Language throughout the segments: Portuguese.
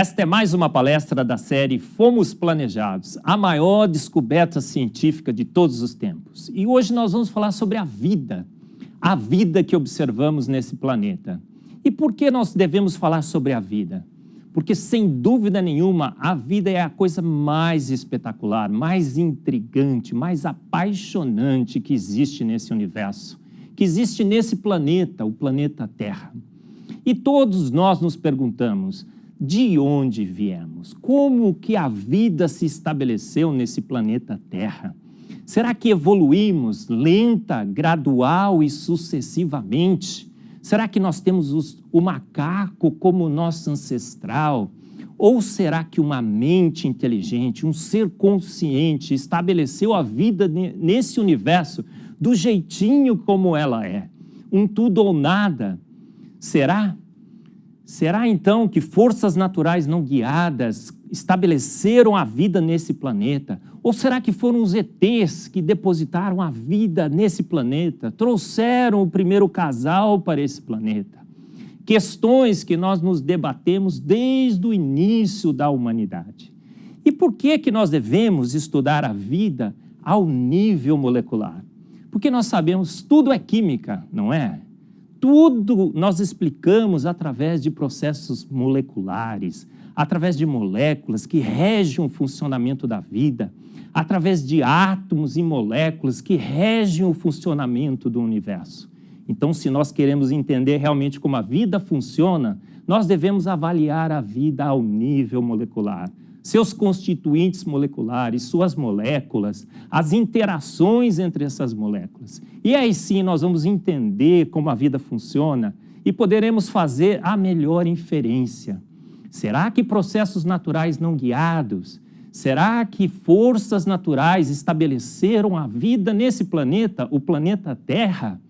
Esta é mais uma palestra da série Fomos Planejados, a maior descoberta científica de todos os tempos. E hoje nós vamos falar sobre a vida que observamos nesse planeta. E por que nós devemos falar sobre a vida? Porque, sem dúvida nenhuma, a vida é a coisa mais espetacular, mais intrigante, mais apaixonante que existe nesse universo, que existe nesse planeta, o planeta Terra. E todos nós nos perguntamos: de onde viemos? Como que a vida se estabeleceu nesse planeta Terra? Será que evoluímos lenta, gradual e sucessivamente? Será que nós temos o macaco como nosso ancestral? Ou será que uma mente inteligente, um ser consciente, estabeleceu a vida nesse universo do jeitinho como ela é? Um tudo ou nada? Será? Será então que forças naturais não guiadas estabeleceram a vida nesse planeta? Ou será que foram os ETs que depositaram a vida nesse planeta, trouxeram o primeiro casal para esse planeta? Questões que nós nos debatemos desde o início da humanidade. E por que nós devemos estudar a vida ao nível molecular? Porque nós sabemos, tudo é química, não é? Tudo nós explicamos através de processos moleculares, através de moléculas que regem o funcionamento da vida, através de átomos e moléculas que regem o funcionamento do universo. Então, se nós queremos entender realmente como a vida funciona, nós devemos avaliar a vida ao nível molecular, seus constituintes moleculares, suas moléculas, as interações entre essas moléculas. E aí sim nós vamos entender como a vida funciona e poderemos fazer a melhor inferência. Será que processos naturais não guiados? Será que forças naturais estabeleceram a vida nesse planeta, o planeta Terra?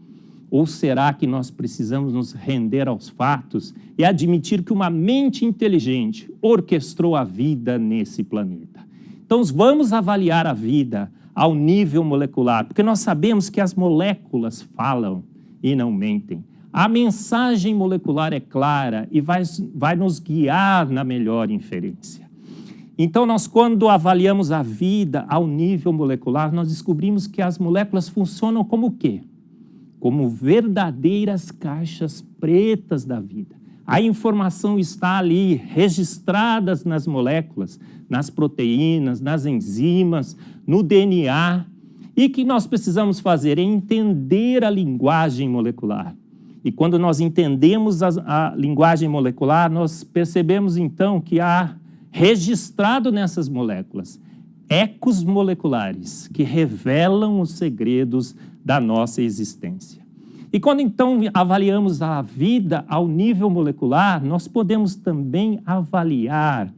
Ou será que nós precisamos nos render aos fatos e admitir que uma mente inteligente orquestrou a vida nesse planeta? Então, vamos avaliar a vida ao nível molecular, porque nós sabemos que as moléculas falam e não mentem. A mensagem molecular é clara e vai nos guiar na melhor inferência. Então, quando avaliamos a vida ao nível molecular, nós descobrimos que as moléculas funcionam como o quê? Como verdadeiras caixas pretas da vida. A informação está ali, registrada nas moléculas, nas proteínas, nas enzimas, no DNA. E o que nós precisamos fazer é entender a linguagem molecular. E quando nós entendemos a linguagem molecular, nós percebemos então que há registrado nessas moléculas ecos moleculares que revelam os segredos da nossa existência. E quando então avaliamos a vida ao nível molecular, nós podemos também avaliar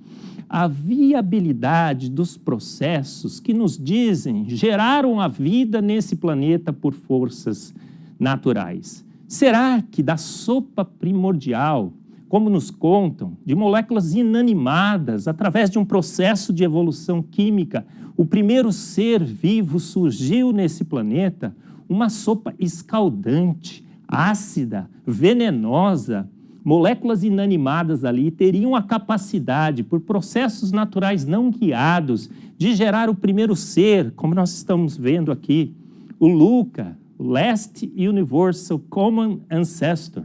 a viabilidade dos processos que nos dizem geraram a vida nesse planeta por forças naturais. Será que da sopa primordial, como nos contam, de moléculas inanimadas, através de um processo de evolução química, o primeiro ser vivo surgiu nesse planeta, uma sopa escaldante, ácida, venenosa? Moléculas inanimadas ali teriam a capacidade, por processos naturais não guiados, de gerar o primeiro ser, como nós estamos vendo aqui, o LUCA, Last Universal Common Ancestor,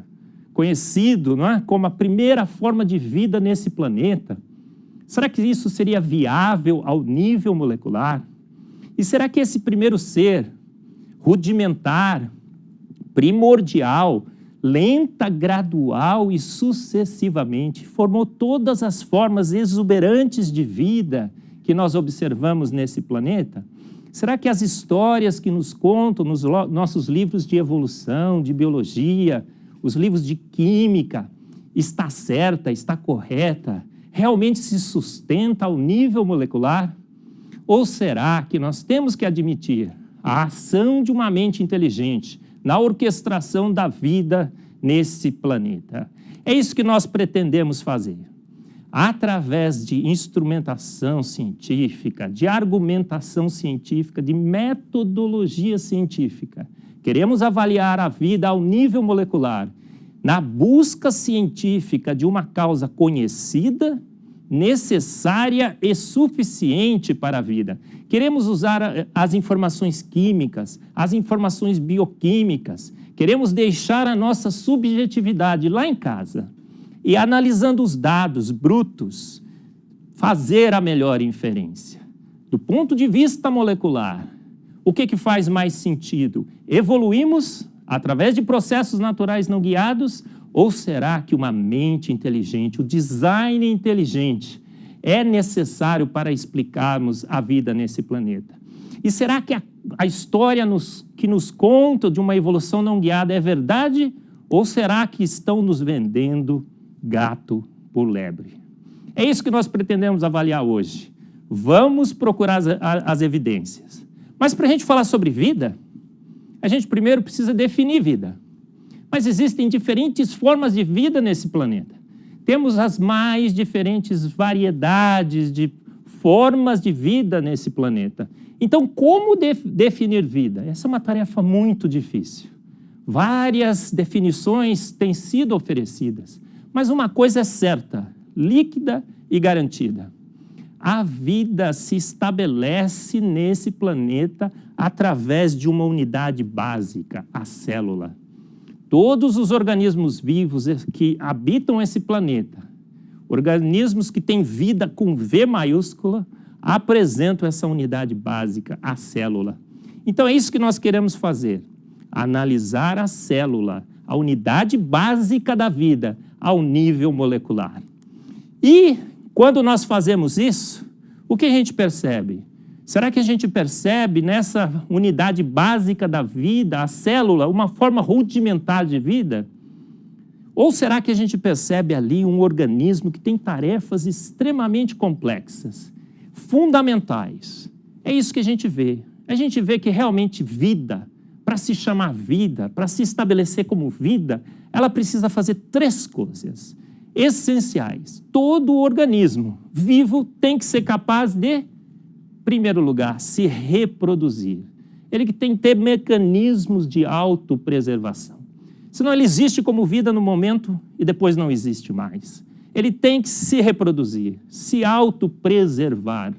conhecido, não é, como a primeira forma de vida nesse planeta. Será que isso seria viável ao nível molecular? E será que esse primeiro ser, rudimentar, primordial, lenta, gradual e sucessivamente, formou todas as formas exuberantes de vida que nós observamos nesse planeta? Será que as histórias que nos contam nos nossos livros de evolução, de biologia, os livros de química, está certa, está correta, realmente se sustenta ao nível molecular? Ou será que nós temos que admitir a ação de uma mente inteligente na orquestração da vida nesse planeta? É isso que nós pretendemos fazer. Através de instrumentação científica, de argumentação científica, de metodologia científica, queremos avaliar a vida ao nível molecular, na busca científica de uma causa conhecida necessária e suficiente para a vida. Queremos usar as informações químicas, as informações bioquímicas, queremos deixar a nossa subjetividade lá em casa e, analisando os dados brutos, fazer a melhor inferência. Do ponto de vista molecular, o que faz mais sentido? Evoluímos através de processos naturais não guiados, ou será que uma mente inteligente, o design inteligente, é necessário para explicarmos a vida nesse planeta? E será que a história que nos conta de uma evolução não guiada é verdade? Ou será que estão nos vendendo gato por lebre? É isso que nós pretendemos avaliar hoje. Vamos procurar as evidências. Mas para a gente falar sobre vida, a gente primeiro precisa definir vida. Mas existem diferentes formas de vida nesse planeta. Temos as mais diferentes variedades de formas de vida nesse planeta. Então, como definir vida? Essa é uma tarefa muito difícil. Várias definições têm sido oferecidas, mas uma coisa é certa, líquida e garantida. A vida se estabelece nesse planeta através de uma unidade básica, a célula. Todos os organismos vivos que habitam esse planeta, organismos que têm vida com V maiúscula, apresentam essa unidade básica, a célula. Então é isso que nós queremos fazer, analisar a célula, a unidade básica da vida, ao nível molecular. E quando nós fazemos isso, o que a gente percebe? Será que a gente percebe nessa unidade básica da vida, a célula, uma forma rudimentar de vida? Ou será que a gente percebe ali um organismo que tem tarefas extremamente complexas, fundamentais? É isso que a gente vê. A gente vê que realmente vida, para se chamar vida, para se estabelecer como vida, ela precisa fazer 3 coisas essenciais. Todo organismo vivo tem que ser capaz de, em primeiro lugar, se reproduzir. Ele que tem que ter mecanismos de autopreservação. Senão ele existe como vida no momento e depois não existe mais. Ele tem que se reproduzir, se autopreservar.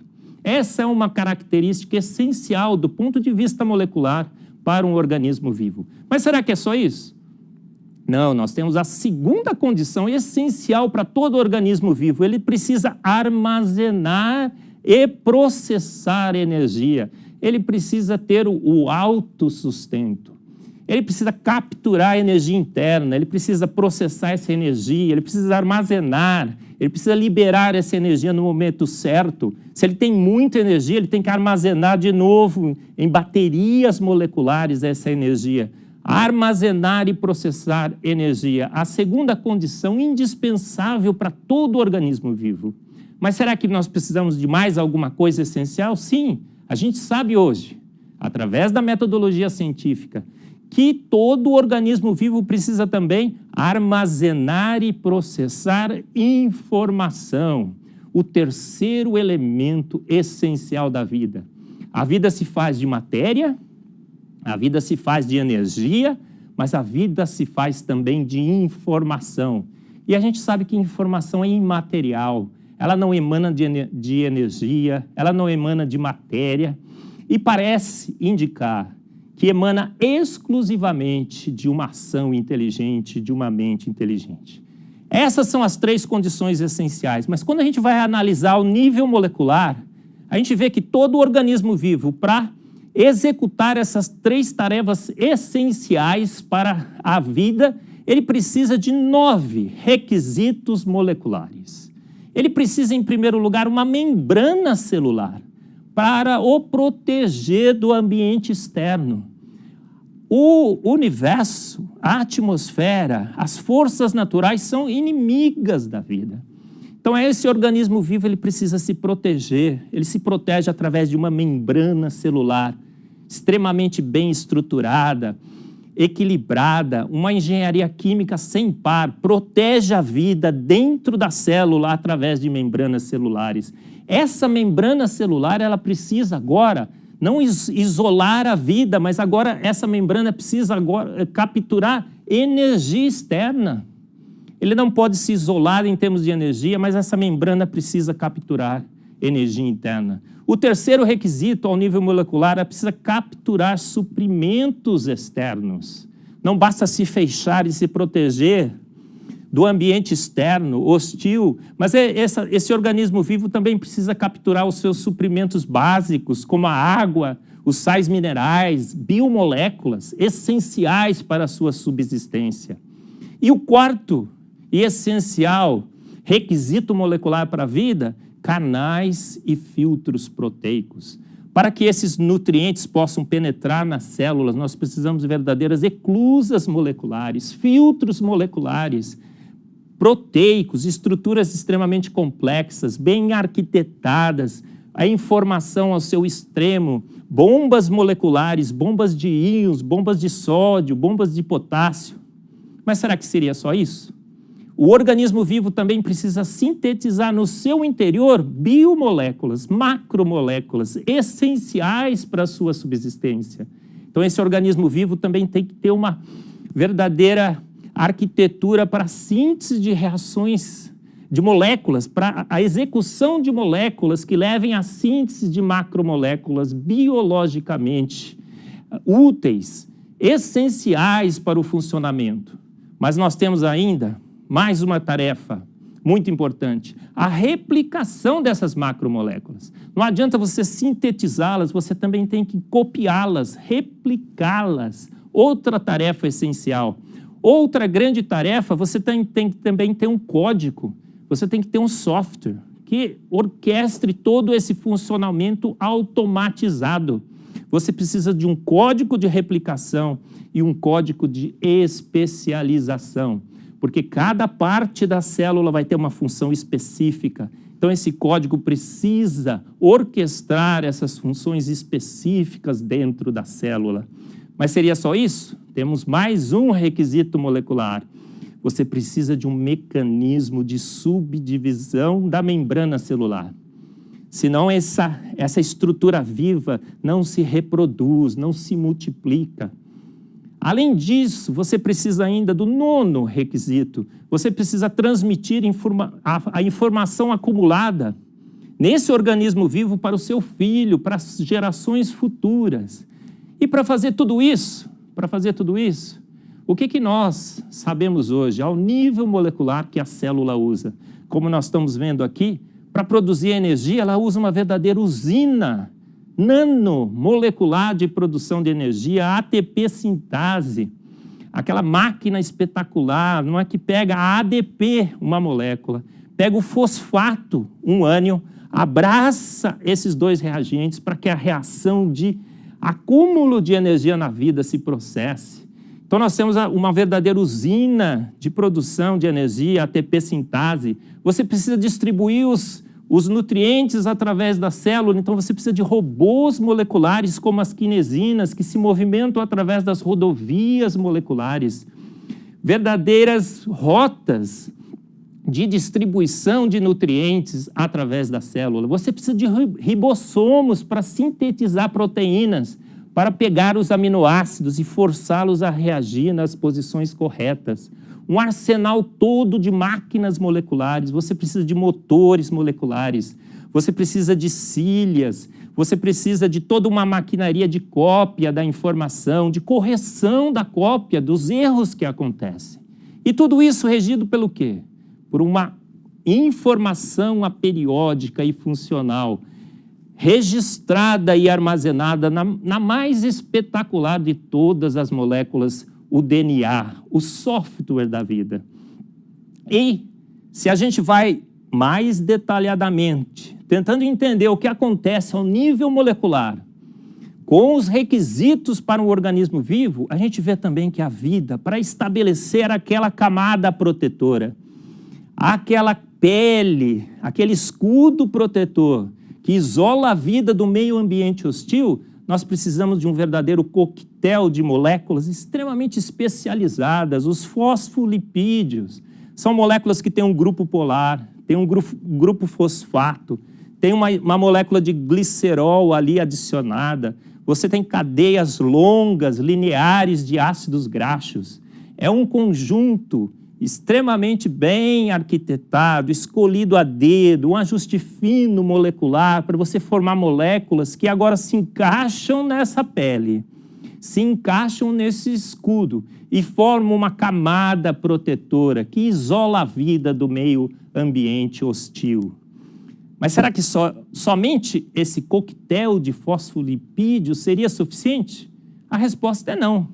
Essa é uma característica essencial do ponto de vista molecular para um organismo vivo. Mas será que é só isso? Não, nós temos a segunda condição essencial para todo organismo vivo. Ele precisa armazenar e processar energia. Ele precisa ter o autossustento. Ele precisa capturar a energia interna, ele precisa processar essa energia, ele precisa armazenar, ele precisa liberar essa energia no momento certo. Se ele tem muita energia, ele tem que armazenar de novo em baterias moleculares essa energia. Armazenar e processar energia. A segunda condição indispensável para todo organismo vivo. Mas será que nós precisamos de mais alguma coisa essencial? Sim, a gente sabe hoje, através da metodologia científica, que todo organismo vivo precisa também armazenar e processar informação. O terceiro elemento essencial da vida. A vida se faz de matéria, a vida se faz de energia, mas a vida se faz também de informação. E a gente sabe que informação é imaterial, ela não emana de energia, ela não emana de matéria, e parece indicar que emana exclusivamente de uma ação inteligente, de uma mente inteligente. Essas são as 3 condições essenciais, mas quando a gente vai analisar o nível molecular, a gente vê que todo organismo vivo, para executar essas 3 tarefas essenciais para a vida, ele precisa de 9 requisitos moleculares. Ele precisa, em primeiro lugar, uma membrana celular para o proteger do ambiente externo. O universo, a atmosfera, as forças naturais são inimigas da vida. Então, esse organismo vivo ele precisa se proteger. Ele se protege através de uma membrana celular extremamente bem estruturada, equilibrada, uma engenharia química sem par, protege a vida dentro da célula através de membranas celulares. Essa membrana celular, ela precisa agora, não isolar a vida, mas agora essa membrana precisa agora capturar energia externa. Ele não pode se isolar em termos de energia, mas essa membrana precisa capturar energia interna. O terceiro requisito ao nível molecular é precisa capturar suprimentos externos. Não basta se fechar e se proteger do ambiente externo, hostil, mas esse organismo vivo também precisa capturar os seus suprimentos básicos, como a água, os sais minerais, biomoléculas, essenciais para a sua subsistência. E o quarto e essencial requisito molecular para a vida, canais e filtros proteicos. Para que esses nutrientes possam penetrar nas células, nós precisamos de verdadeiras eclusas moleculares, filtros moleculares, proteicos, estruturas extremamente complexas, bem arquitetadas, a informação ao seu extremo, bombas moleculares, bombas de íons, bombas de sódio, bombas de potássio. Mas será que seria só isso? O organismo vivo também precisa sintetizar no seu interior biomoléculas, macromoléculas, essenciais para a sua subsistência. Então, esse organismo vivo também tem que ter uma verdadeira arquitetura para a síntese de reações de moléculas, para a execução de moléculas que levem à síntese de macromoléculas biologicamente úteis, essenciais para o funcionamento. Mas nós temos ainda mais uma tarefa muito importante, a replicação dessas macromoléculas. Não adianta você sintetizá-las, você também tem que copiá-las, replicá-las. Outra tarefa essencial. Outra grande tarefa, você tem que também ter um código, você tem que ter um software que orquestre todo esse funcionamento automatizado. Você precisa de um código de replicação e um código de especialização, porque cada parte da célula vai ter uma função específica. Então, esse código precisa orquestrar essas funções específicas dentro da célula. Mas seria só isso? Temos mais um requisito molecular. Você precisa de um mecanismo de subdivisão da membrana celular. Senão essa estrutura viva não se reproduz, não se multiplica. Além disso, você precisa ainda do nono requisito. Você precisa transmitir a informação acumulada nesse organismo vivo para o seu filho, para as gerações futuras. E para fazer tudo isso, o que nós sabemos hoje ao nível molecular que a célula usa? Como nós estamos vendo aqui, para produzir energia, ela usa uma verdadeira usina nanomolecular de produção de energia, a ATP sintase, aquela máquina espetacular, não é que pega a ADP, uma molécula, pega o fosfato, um ânion, abraça esses dois reagentes para que a reação de acúmulo de energia na vida se processe. Então, nós temos uma verdadeira usina de produção de energia, ATP sintase. Você precisa distribuir os nutrientes através da célula, então você precisa de robôs moleculares como as quinesinas, que se movimentam através das rodovias moleculares. Verdadeiras rotas de distribuição de nutrientes através da célula. Você precisa de ribossomos para sintetizar proteínas, para pegar os aminoácidos e forçá-los a reagir nas posições corretas. Um arsenal todo de máquinas moleculares, você precisa de motores moleculares, você precisa de cílias, você precisa de toda uma maquinaria de cópia da informação, de correção da cópia, dos erros que acontecem. E tudo isso regido pelo quê? Por uma informação aperiódica e funcional, registrada e armazenada na mais espetacular de todas as moléculas, o DNA, o software da vida. E se a gente vai mais detalhadamente, tentando entender o que acontece ao nível molecular, com os requisitos para um organismo vivo, a gente vê também que a vida, para estabelecer aquela camada protetora, aquela pele, aquele escudo protetor que isola a vida do meio ambiente hostil, nós precisamos de um verdadeiro coquetel de moléculas extremamente especializadas. Os fosfolipídios são moléculas que têm um grupo polar, tem um grupo fosfato, tem uma molécula de glicerol ali adicionada. Você tem cadeias longas, lineares de ácidos graxos. É um conjunto extremamente bem arquitetado, escolhido a dedo, um ajuste fino molecular para você formar moléculas que agora se encaixam nessa pele, se encaixam nesse escudo e formam uma camada protetora que isola a vida do meio ambiente hostil. Mas será que somente esse coquetel de fosfolipídios seria suficiente? A resposta é não.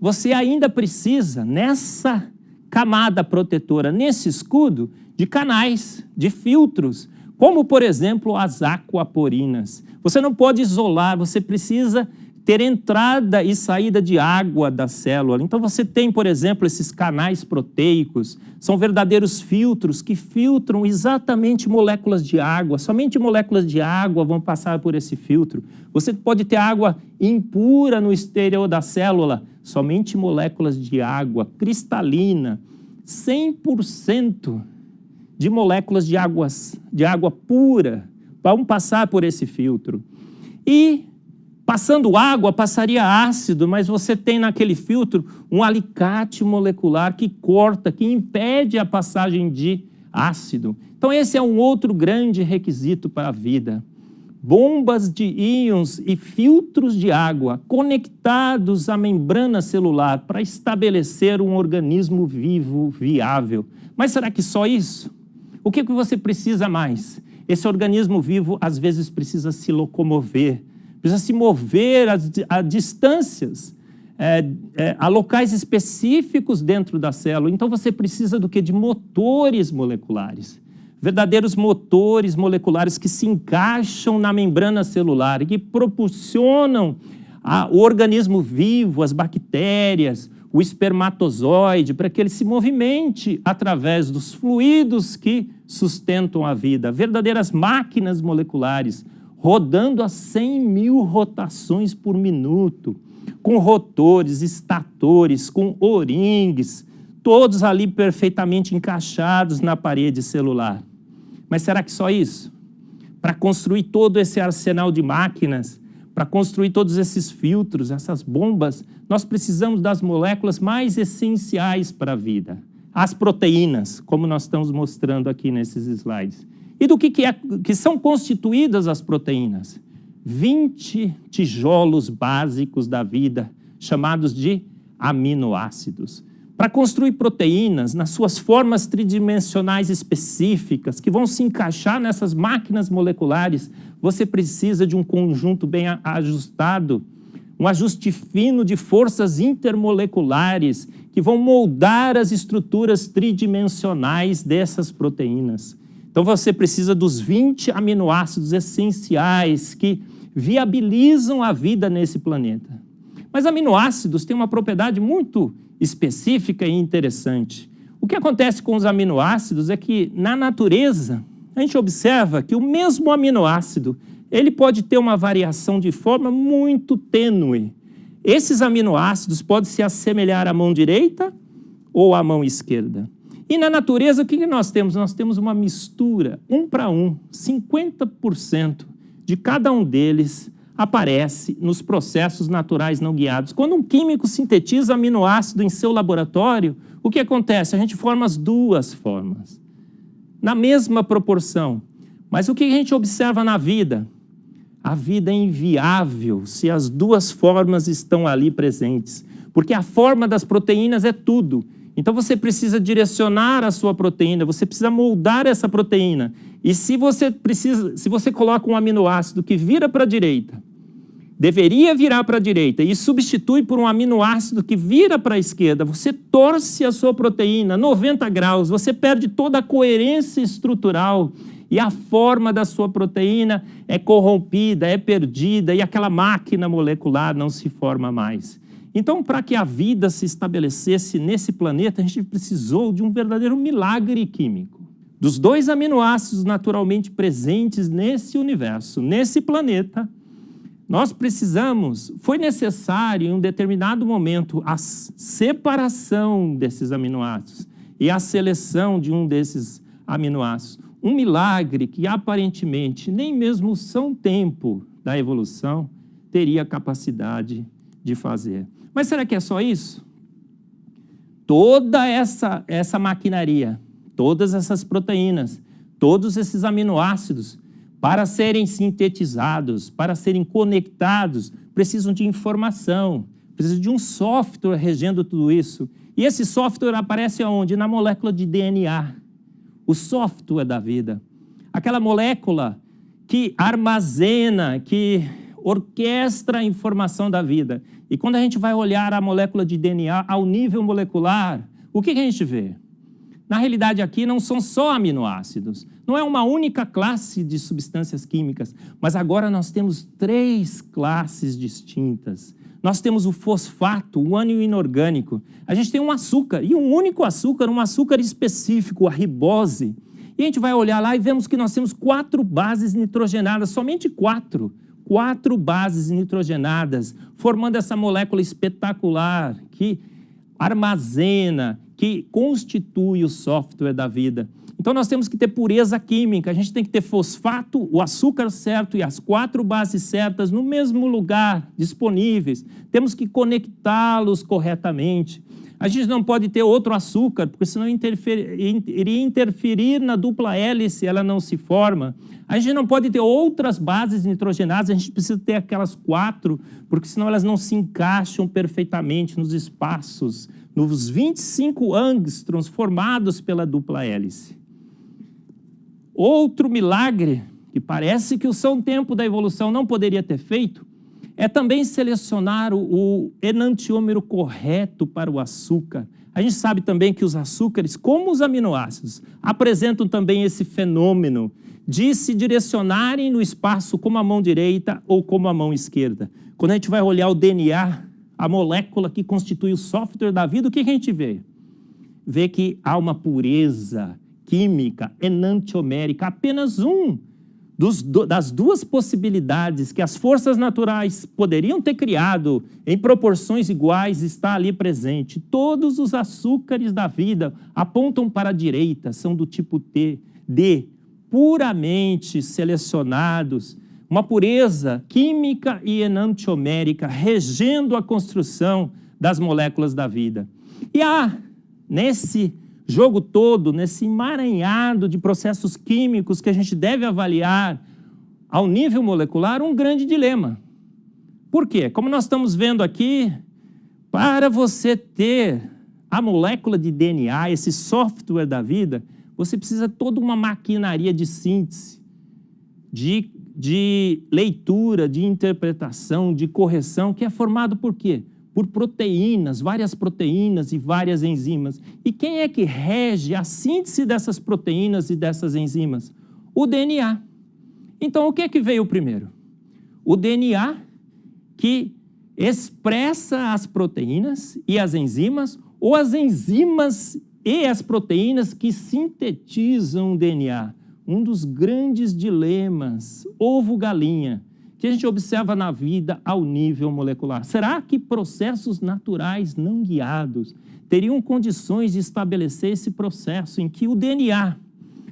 Você ainda precisa, nessa camada protetora, nesse escudo, de canais, de filtros, como, por exemplo, as aquaporinas. Você não pode isolar, você precisa ter entrada e saída de água da célula. Então você tem, por exemplo, esses canais proteicos, são verdadeiros filtros que filtram exatamente moléculas de água. Somente moléculas de água vão passar por esse filtro. Você pode ter água impura no exterior da célula, somente moléculas de água cristalina, 100% de moléculas de água pura vão passar por esse filtro. E passando água, passaria ácido, mas você tem naquele filtro um alicate molecular que corta, que impede a passagem de ácido. Então esse é um outro grande requisito para a vida. Bombas de íons e filtros de água conectados à membrana celular para estabelecer um organismo vivo, viável. Mas será que só isso? O que você precisa mais? Esse organismo vivo, às vezes, precisa se locomover, precisa se mover a distâncias, a locais específicos dentro da célula. Então você precisa do quê? De motores moleculares. Verdadeiros motores moleculares que se encaixam na membrana celular e que proporcionam ao organismo vivo, as bactérias, o espermatozoide, para que ele se movimente através dos fluidos que sustentam a vida. Verdadeiras máquinas moleculares, rodando a 100.000 rotações por minuto, com rotores, estatores, com O-rings, todos ali perfeitamente encaixados na parede celular. Mas será que só isso? Para construir todo esse arsenal de máquinas, para construir todos esses filtros, essas bombas, nós precisamos das moléculas mais essenciais para a vida. As proteínas, como nós estamos mostrando aqui nesses slides. E do que são constituídas as proteínas? 20 tijolos básicos da vida, chamados de aminoácidos. Para construir proteínas nas suas formas tridimensionais específicas, que vão se encaixar nessas máquinas moleculares, você precisa de um conjunto bem ajustado, um ajuste fino de forças intermoleculares que vão moldar as estruturas tridimensionais dessas proteínas. Então você precisa dos 20 aminoácidos essenciais que viabilizam a vida nesse planeta. Mas aminoácidos têm uma propriedade muito específica e interessante. O que acontece com os aminoácidos é que, na natureza, a gente observa que o mesmo aminoácido, ele pode ter uma variação de forma muito tênue. Esses aminoácidos podem se assemelhar à mão direita ou à mão esquerda. E na natureza, o que nós temos? Nós temos uma mistura, 1 para 1, 50% de cada um deles aparece nos processos naturais não guiados. Quando um químico sintetiza aminoácido em seu laboratório, o que acontece? A gente forma as duas formas, na mesma proporção. Mas o que a gente observa na vida? A vida é inviável se as duas formas estão ali presentes, porque a forma das proteínas é tudo. Então você precisa direcionar a sua proteína, você precisa moldar essa proteína. E se você coloca um aminoácido que vira para a direita, deveria virar para a direita, e substitui por um aminoácido que vira para a esquerda, você torce a sua proteína 90 graus, você perde toda a coerência estrutural e a forma da sua proteína é corrompida, é perdida, e aquela máquina molecular não se forma mais. Então, para que a vida se estabelecesse nesse planeta, a gente precisou de um verdadeiro milagre químico. Dos 2 aminoácidos naturalmente presentes nesse universo, nesse planeta, foi necessário, em um determinado momento, a separação desses aminoácidos e a seleção de um desses aminoácidos. Um milagre que, aparentemente, nem mesmo o São Tempo da evolução teria capacidade de fazer. Mas será que é só isso? toda essa maquinaria, todas essas proteínas, todos esses aminoácidos, para serem sintetizados, para serem conectados, precisam de informação, precisam de um software regendo tudo isso. E esse software aparece aonde? Na molécula de DNA, o software da vida. Aquela molécula que armazena, que orquestra a informação da vida. E quando a gente vai olhar a molécula de DNA ao nível molecular, o que a gente vê? Na realidade, aqui não são só aminoácidos, não é uma única classe de substâncias químicas, mas agora nós temos 3 classes distintas. Nós temos o fosfato, o ânion inorgânico. A gente tem um açúcar, e um único açúcar, um açúcar específico, a ribose. E a gente vai olhar lá e vemos que nós temos 4 bases nitrogenadas, somente 4. 4 bases nitrogenadas, formando essa molécula espetacular que armazena, que constitui o software da vida. Então nós temos que ter pureza química, a gente tem que ter fosfato, o açúcar certo e as 4 bases certas no mesmo lugar, disponíveis. Temos que conectá-los corretamente. A gente não pode ter outro açúcar, porque senão iria interferir na dupla hélice, ela não se forma. A gente não pode ter outras bases nitrogenadas, a gente precisa ter aquelas 4, porque senão elas não se encaixam perfeitamente nos espaços, nos 25 angstroms formados pela dupla hélice. Outro milagre, que parece que o São Tempo da evolução não poderia ter feito, é também selecionar o enantiômero correto para o açúcar. A gente sabe também que os açúcares, como os aminoácidos, apresentam também esse fenômeno de se direcionarem no espaço como a mão direita ou como a mão esquerda. Quando a gente vai olhar o DNA, a molécula que constitui o software da vida, o que a gente vê? Vê que há uma pureza química enantiomérica, apenas das 2 possibilidades que as forças naturais poderiam ter criado em proporções iguais está ali presente. Todos os açúcares da vida apontam para a direita, são do tipo D, puramente selecionados, uma pureza química e enantiomérica regendo a construção das moléculas da vida. E há, nesse jogo todo, nesse emaranhado de processos químicos que a gente deve avaliar ao nível molecular, um grande dilema. Por quê? Como nós estamos vendo aqui, para você ter a molécula de DNA, esse software da vida, você precisa de toda uma maquinaria de síntese, de leitura, de interpretação, de correção, que é formado por quê? Por proteínas, várias proteínas e várias enzimas. E quem é que rege a síntese dessas proteínas e dessas enzimas? O DNA. Então, o que é que veio primeiro? O DNA, que expressa as proteínas e as enzimas, ou as enzimas e as proteínas que sintetizam o DNA. Um dos grandes dilemas, ovo-galinha, que a gente observa na vida ao nível molecular. Será que processos naturais não guiados teriam condições de estabelecer esse processo em que o DNA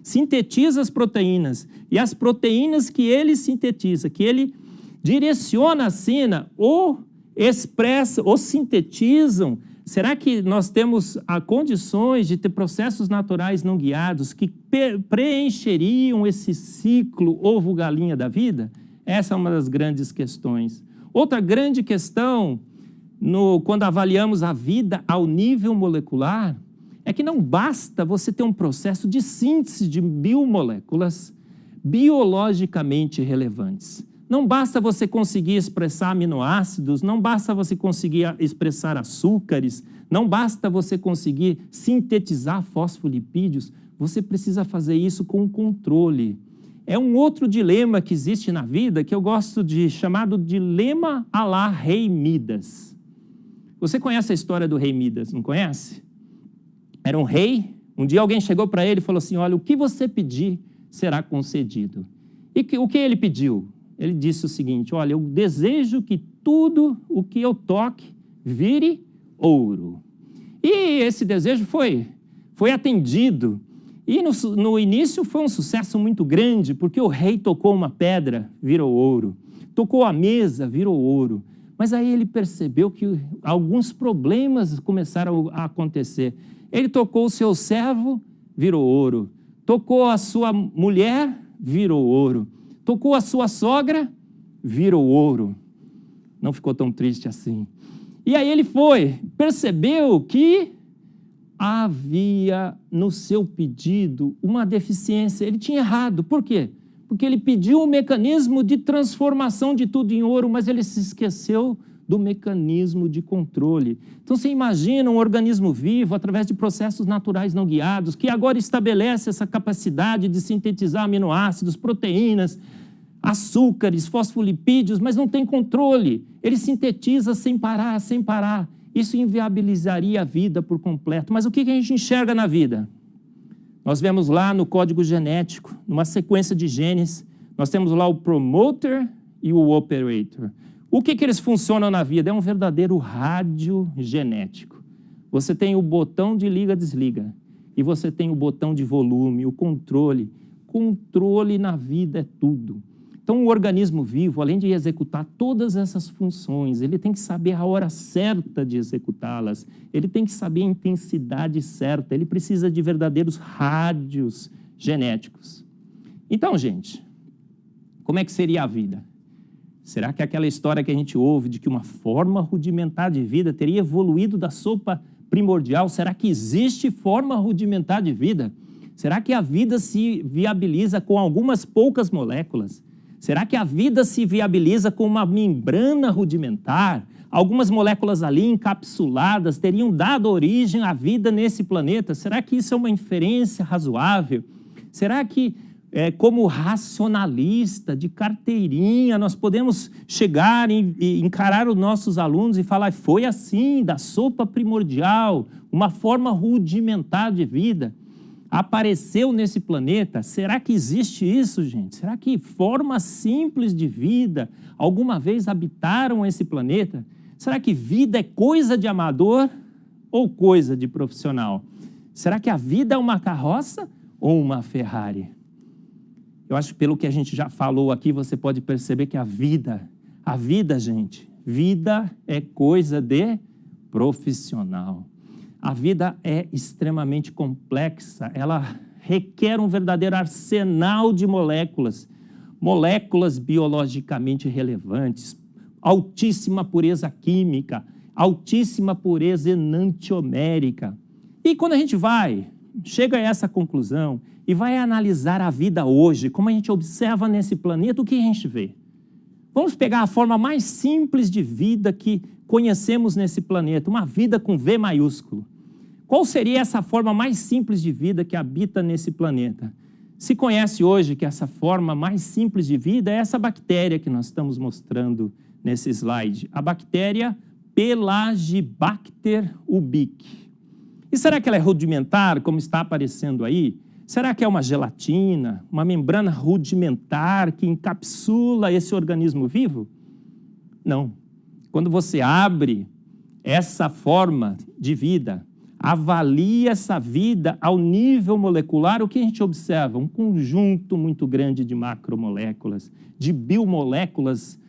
sintetiza as proteínas e as proteínas que ele sintetiza, que ele direciona a sina ou expressa ou sintetizam? Será que nós temos condições de ter processos naturais não guiados que preencheriam esse ciclo ovo-galinha da vida? Essa é uma das grandes questões. Outra grande questão, quando avaliamos a vida ao nível molecular, é que não basta você ter um processo de síntese de biomoléculas biologicamente relevantes. Não basta você conseguir expressar aminoácidos, não basta você conseguir expressar açúcares, não basta você conseguir sintetizar fosfolipídios, você precisa fazer isso com controle. É um outro dilema que existe na vida que eu gosto de chamar do dilema à la Rei Midas. Você conhece a história do Rei Midas, não conhece? Era um rei, um dia alguém chegou para ele e falou assim, olha, o que você pedir será concedido. E o que ele pediu? Ele disse o seguinte, olha, eu desejo que tudo o que eu toque vire ouro. E esse desejo foi atendido. E no início foi um sucesso muito grande, porque o rei tocou uma pedra, virou ouro. Tocou a mesa, virou ouro. Mas aí ele percebeu que alguns problemas começaram a acontecer. Ele tocou o seu servo, virou ouro. Tocou a sua mulher, virou ouro. Tocou a sua sogra, virou ouro. Não ficou tão triste assim. E aí ele percebeu que havia no seu pedido uma deficiência. Ele tinha errado. Por quê? Porque ele pediu um mecanismo de transformação de tudo em ouro, mas ele se esqueceu do mecanismo de controle. Então, você imagina um organismo vivo, através de processos naturais não guiados, que agora estabelece essa capacidade de sintetizar aminoácidos, proteínas, açúcares, fosfolipídios, mas não tem controle. Ele sintetiza sem parar, sem parar. Isso inviabilizaria a vida por completo. Mas o que a gente enxerga na vida? Nós vemos lá no código genético, numa sequência de genes, nós temos lá o promoter e o operator. O que eles funcionam na vida? É um verdadeiro rádio genético. Você tem o botão de liga-desliga e você tem o botão de volume, o controle. Controle na vida é tudo. Então, o organismo vivo, além de executar todas essas funções, ele tem que saber a hora certa de executá-las, ele tem que saber a intensidade certa, ele precisa de verdadeiros rádios genéticos. Então, gente, como é que seria a vida? Será que aquela história que a gente ouve de que uma forma rudimentar de vida teria evoluído da sopa primordial? Será que existe forma rudimentar de vida? Será que a vida se viabiliza com algumas poucas moléculas? Será que a vida se viabiliza com uma membrana rudimentar? Algumas moléculas ali encapsuladas teriam dado origem à vida nesse planeta? Será que isso é uma inferência razoável? Será que, como racionalista, de carteirinha, nós podemos chegar e encarar os nossos alunos e falar, foi assim, da sopa primordial, uma forma rudimentar de vida apareceu nesse planeta? Será que existe isso, gente? Será que formas simples de vida alguma vez habitaram esse planeta? Será que vida é coisa de amador ou coisa de profissional? Será que a vida é uma carroça ou uma Ferrari? Eu acho que pelo que a gente já falou aqui, você pode perceber que a vida, gente, vida é coisa de profissional. A vida é extremamente complexa, ela requer um verdadeiro arsenal de moléculas, moléculas biologicamente relevantes, altíssima pureza química, altíssima pureza enantiomérica. E quando a gente chega a essa conclusão e vai analisar a vida hoje, como a gente observa nesse planeta, o que a gente vê? Vamos pegar a forma mais simples de vida que conhecemos nesse planeta, uma vida com V maiúsculo. Qual seria essa forma mais simples de vida que habita nesse planeta? Se conhece hoje que essa forma mais simples de vida é essa bactéria que nós estamos mostrando nesse slide, a bactéria Pelagibacter ubique. E será que ela é rudimentar, como está aparecendo aí? Será que é uma gelatina, uma membrana rudimentar que encapsula esse organismo vivo? Não. Quando você abre essa forma de vida, avalia essa vida ao nível molecular, o que a gente observa? Um conjunto muito grande de macromoléculas, de biomoléculas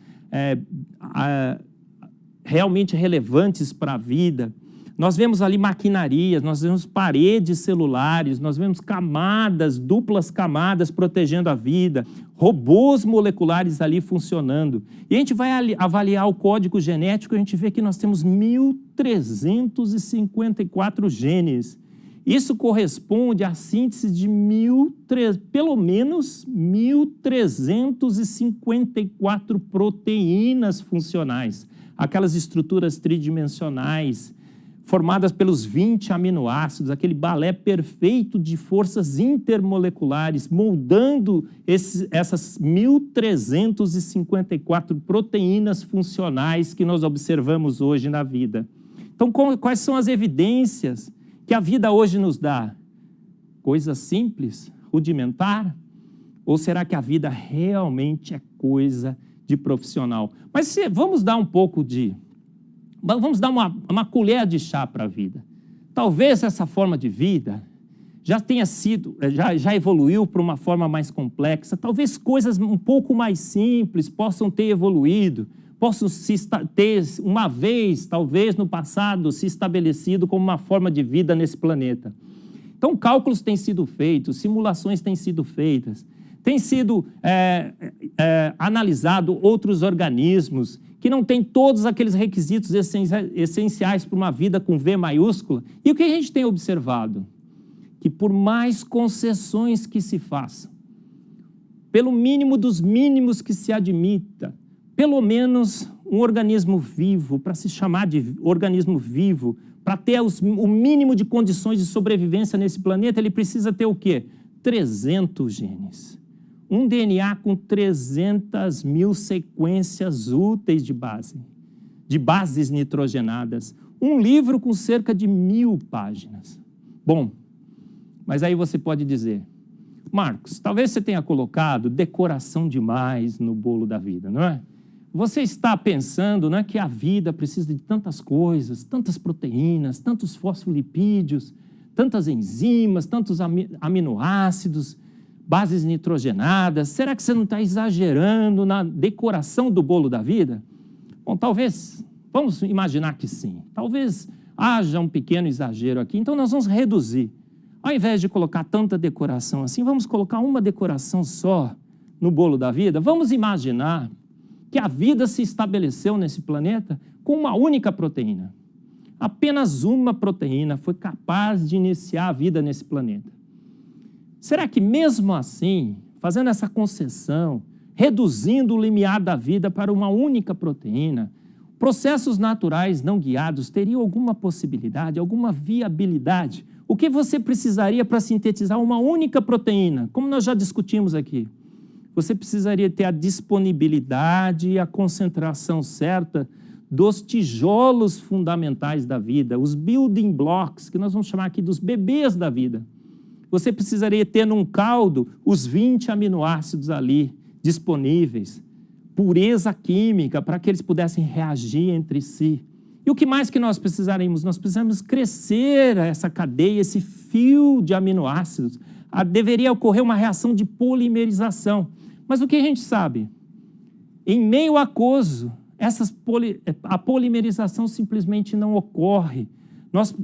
realmente relevantes para a vida. Nós vemos ali maquinarias, nós vemos paredes celulares, nós vemos camadas, duplas camadas protegendo a vida, robôs moleculares ali funcionando. E a gente vai avaliar o código genético, a gente vê que nós temos 1.354 genes. Isso corresponde à síntese de pelo menos 1.354 proteínas funcionais, aquelas estruturas tridimensionais, formadas pelos 20 aminoácidos, aquele balé perfeito de forças intermoleculares, moldando essas 1.354 proteínas funcionais que nós observamos hoje na vida. Então, quais são as evidências que a vida hoje nos dá? Coisa simples, rudimentar? Ou será que a vida realmente é coisa de profissional? Mas vamos dar um pouco vamos dar uma colher de chá para a vida. Talvez essa forma de vida já tenha sido, já evoluiu para uma forma mais complexa, talvez coisas um pouco mais simples possam ter evoluído, possam ter, uma vez, talvez no passado, se estabelecido como uma forma de vida nesse planeta. Então, cálculos têm sido feitos, simulações têm sido feitas, tem sido analisado outros organismos que não têm todos aqueles requisitos essenciais para uma vida com V maiúscula. E o que a gente tem observado? Que por mais concessões que se façam, pelo mínimo dos mínimos que se admita, pelo menos um organismo vivo, para se chamar de organismo vivo, para ter o mínimo de condições de sobrevivência nesse planeta, ele precisa ter o quê? 300 genes. Um DNA com 300 mil sequências úteis de bases nitrogenadas. Um livro com cerca de 1000 páginas. Bom, mas aí você pode dizer, Marcos, talvez você tenha colocado decoração demais no bolo da vida, não é? Você está pensando, não é, que a vida precisa de tantas coisas, tantas proteínas, tantos fosfolipídios, tantas enzimas, tantos aminoácidos, bases nitrogenadas. Será que você não está exagerando na decoração do bolo da vida? Bom, talvez, vamos imaginar que sim. Talvez haja um pequeno exagero aqui, então nós vamos reduzir. Ao invés de colocar tanta decoração assim, vamos colocar uma decoração só no bolo da vida. Vamos imaginar que a vida se estabeleceu nesse planeta com uma única proteína. Apenas uma proteína foi capaz de iniciar a vida nesse planeta. Será que mesmo assim, fazendo essa concessão, reduzindo o limiar da vida para uma única proteína, processos naturais não guiados teriam alguma possibilidade, alguma viabilidade? O que você precisaria para sintetizar uma única proteína? Como nós já discutimos aqui. Você precisaria ter a disponibilidade e a concentração certa dos tijolos fundamentais da vida, os building blocks, que nós vamos chamar aqui dos bebês da vida. Você precisaria ter num caldo os 20 aminoácidos ali disponíveis, pureza química, para que eles pudessem reagir entre si. E o que mais que nós precisaríamos? Nós precisamos crescer essa cadeia, esse fio de aminoácidos. Deveria ocorrer uma reação de polimerização. Mas o que a gente sabe? Em meio aquoso, a polimerização simplesmente não ocorre.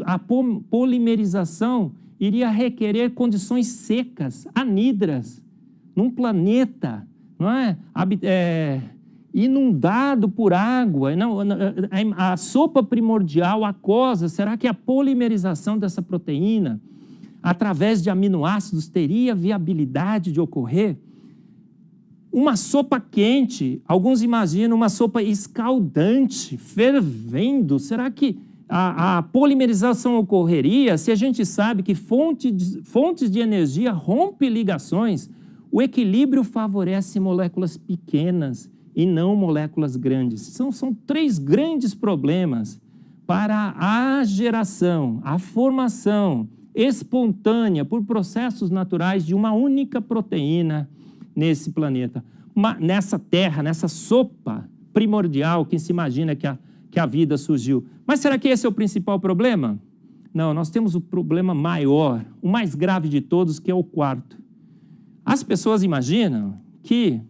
A polimerização iria requerer condições secas, anidras, num planeta, não é? Inundado por água. A sopa primordial aquosa, será que a polimerização dessa proteína, através de aminoácidos, teria viabilidade de ocorrer? Uma sopa quente, alguns imaginam uma sopa escaldante, fervendo. Será que a polimerização ocorreria se a gente sabe que fontes de energia rompem ligações? O equilíbrio favorece moléculas pequenas e não moléculas grandes. São 3 grandes problemas para a geração, a formação espontânea por processos naturais de uma única proteína nesse planeta, nessa terra, nessa sopa primordial que se imagina que a vida surgiu. Mas será que esse é o principal problema? Não, nós temos o problema maior, o mais grave de todos, que é o quarto. As pessoas imaginam que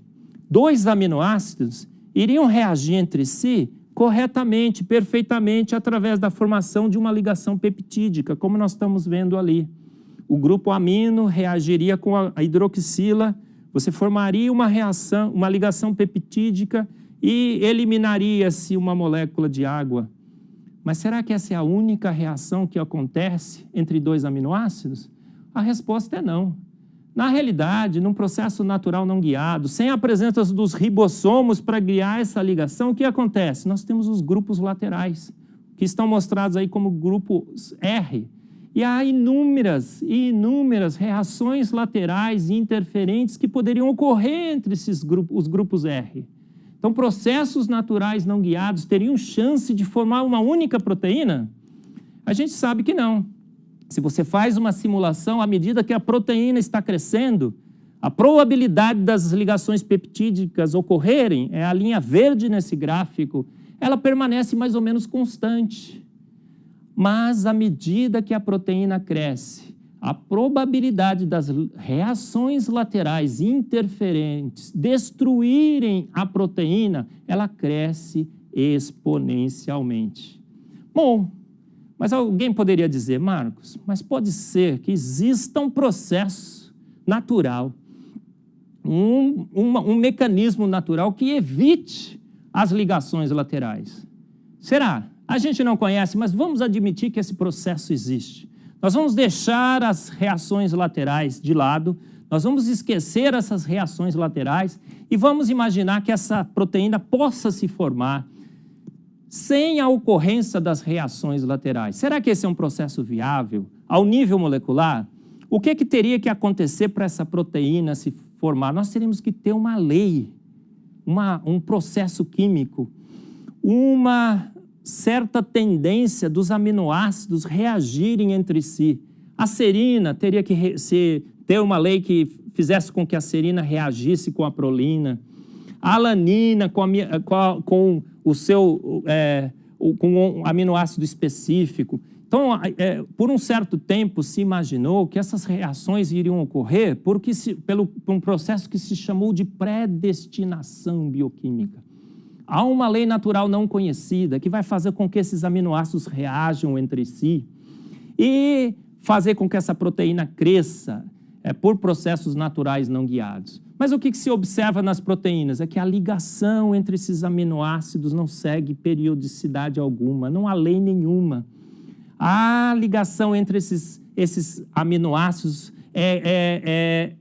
2 aminoácidos iriam reagir entre si corretamente, perfeitamente, através da formação de uma ligação peptídica, como nós estamos vendo ali. O grupo amino reagiria com a hidroxila, você formaria uma ligação peptídica e eliminaria-se uma molécula de água. Mas será que essa é a única reação que acontece entre 2 aminoácidos? A resposta é não. Na realidade, num processo natural não guiado, sem a presença dos ribossomos para guiar essa ligação, o que acontece? Nós temos os grupos laterais, que estão mostrados aí como grupos R. E há inúmeras e inúmeras reações laterais e interferentes que poderiam ocorrer entre os grupos R. Então, processos naturais não guiados teriam chance de formar uma única proteína? A gente sabe que não. Se você faz uma simulação, à medida que a proteína está crescendo, a probabilidade das ligações peptídicas ocorrerem, é a linha verde nesse gráfico, ela permanece mais ou menos constante. Mas, à medida que a proteína cresce, a probabilidade das reações laterais interferentes destruírem a proteína, ela cresce exponencialmente. Bom, mas alguém poderia dizer, Marcos, mas pode ser que exista um processo natural, um mecanismo natural que evite as ligações laterais. Será? A gente não conhece, mas vamos admitir que esse processo existe. Nós vamos deixar as reações laterais de lado, nós vamos esquecer essas reações laterais e vamos imaginar que essa proteína possa se formar sem a ocorrência das reações laterais. Será que esse é um processo viável? Ao nível molecular, o que teria que acontecer para essa proteína se formar? Nós teríamos que ter uma lei, um processo químico, uma certa tendência dos aminoácidos reagirem entre si. A serina teria que ter uma lei que fizesse com que a serina reagisse com a prolina. A alanina com um aminoácido específico. Então, por um certo tempo se imaginou que essas reações iriam ocorrer por um processo que se chamou de predestinação bioquímica. Há uma lei natural não conhecida que vai fazer com que esses aminoácidos reajam entre si e fazer com que essa proteína cresça por processos naturais não guiados. Mas o que se observa nas proteínas é que a ligação entre esses aminoácidos não segue periodicidade alguma, não há lei nenhuma. A ligação entre esses aminoácidos é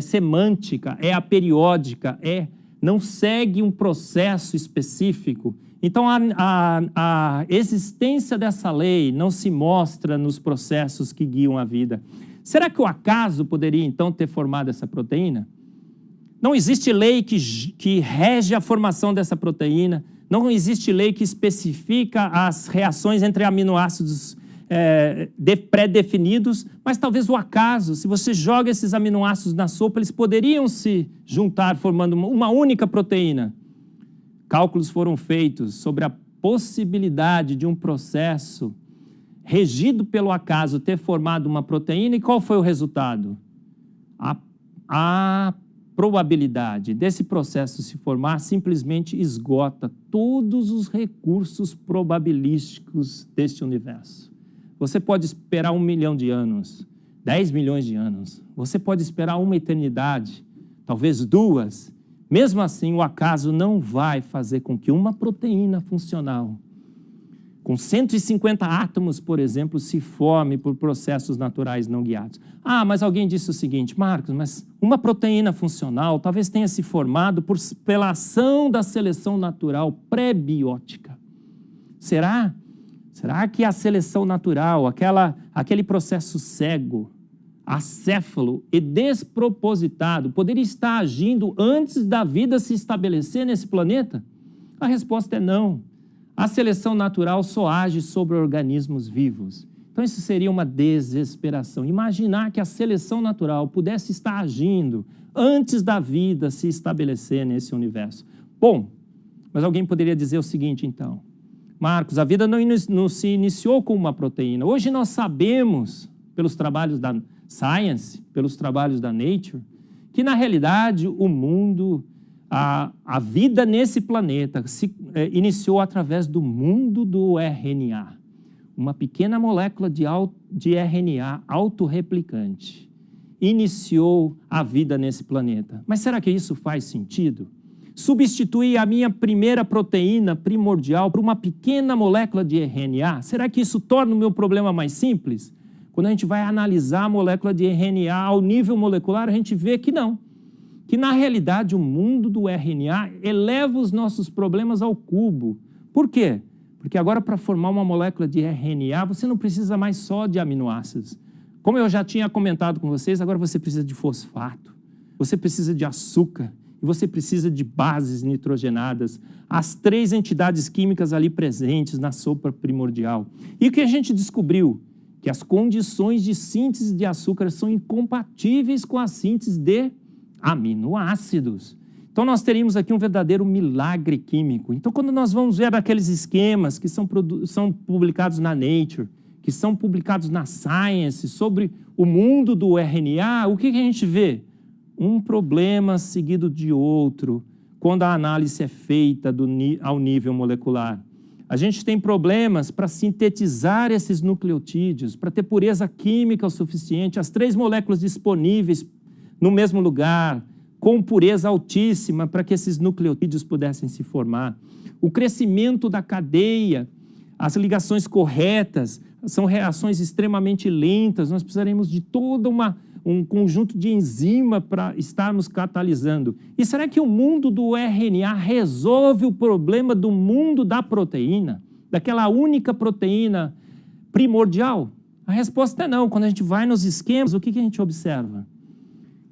semântica, é aperiódica, não segue um processo específico. Então, a existência dessa lei não se mostra nos processos que guiam a vida. Será que o acaso poderia, então, ter formado essa proteína? Não existe lei que rege a formação dessa proteína, não existe lei que especifica as reações entre aminoácidos pré-definidos, mas talvez o acaso, se você joga esses aminoácidos na sopa, eles poderiam se juntar formando uma única proteína. Cálculos foram feitos sobre a possibilidade de um processo regido pelo acaso ter formado uma proteína, e qual foi o resultado? A probabilidade desse processo se formar simplesmente esgota todos os recursos probabilísticos deste universo. Você pode esperar 1 milhão de anos, 10 milhões de anos, você pode esperar uma eternidade, talvez 2. Mesmo assim, o acaso não vai fazer com que uma proteína funcional, com 150 átomos, por exemplo, se forme por processos naturais não guiados. Ah, mas alguém disse o seguinte, Marcos, mas uma proteína funcional talvez tenha se formado pela ação da seleção natural pré-biótica. Será? Será que a seleção natural, aquele processo cego, acéfalo e despropositado, poderia estar agindo antes da vida se estabelecer nesse planeta? A resposta é não. A seleção natural só age sobre organismos vivos. Então, isso seria uma desesperação. Imaginar que a seleção natural pudesse estar agindo antes da vida se estabelecer nesse universo. Bom, mas alguém poderia dizer o seguinte, então. Marcos, a vida não se iniciou com uma proteína. Hoje nós sabemos, pelos trabalhos da Science, pelos trabalhos da Nature, que, na realidade, o mundo, a vida nesse planeta se iniciou através do mundo do RNA. Uma pequena molécula de RNA autorreplicante iniciou a vida nesse planeta. Mas será que isso faz sentido? Substituir a minha primeira proteína primordial por uma pequena molécula de RNA? Será que isso torna o meu problema mais simples? Quando a gente vai analisar a molécula de RNA ao nível molecular, a gente vê que não. Que, na realidade, o mundo do RNA eleva os nossos problemas ao cubo. Por quê? Porque agora, para formar uma molécula de RNA, você não precisa mais só de aminoácidos. Como eu já tinha comentado com vocês, agora você precisa de fosfato, você precisa de açúcar, e você precisa de bases nitrogenadas, as 3 entidades químicas ali presentes na sopa primordial. E o que a gente descobriu? Que as condições de síntese de açúcar são incompatíveis com a síntese de aminoácidos. Então, nós teríamos aqui um verdadeiro milagre químico. Então, quando nós vamos ver aqueles esquemas que são publicados na Nature, que são publicados na Science sobre o mundo do RNA, o que a gente vê? Um problema seguido de outro, quando a análise é feita ao nível molecular. A gente tem problemas para sintetizar esses nucleotídeos, para ter pureza química o suficiente, as 3 moléculas disponíveis no mesmo lugar, com pureza altíssima, para que esses nucleotídeos pudessem se formar. O crescimento da cadeia, as ligações corretas, são reações extremamente lentas, nós precisaremos de todo um conjunto de enzima para estarmos catalisando. E será que o mundo do RNA resolve o problema do mundo da proteína? Daquela única proteína primordial? A resposta é não. Quando a gente vai nos esquemas, o que a gente observa?